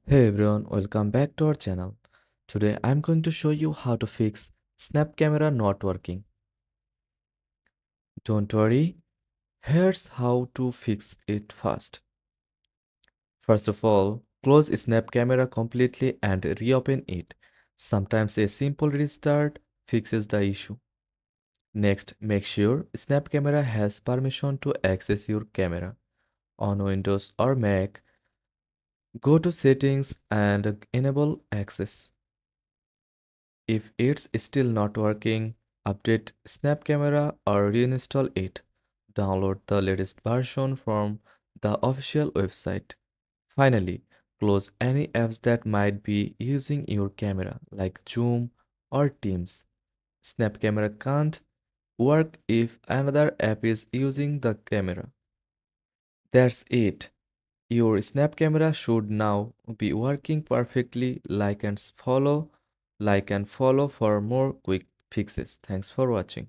Hey everyone, welcome back to our channel. Today I'm going to show you how to fix Snap camera not working. Don't worry, here's how to fix it first. First of all, close Snap camera completely and reopen it. Sometimes a simple restart fixes the issue. Next, make sure Snap camera has permission to access your camera. On Windows or Mac, go to settings and enable access. If it's still not working, update Snap Camera or reinstall it. Download the latest version from the official website. Finally, close any apps that might be using your camera, like Zoom or Teams. Snap Camera can't work if another app is using the camera. That's it. Your Snap camera should now be working perfectly. Like and follow for more quick fixes. Thanks for watching.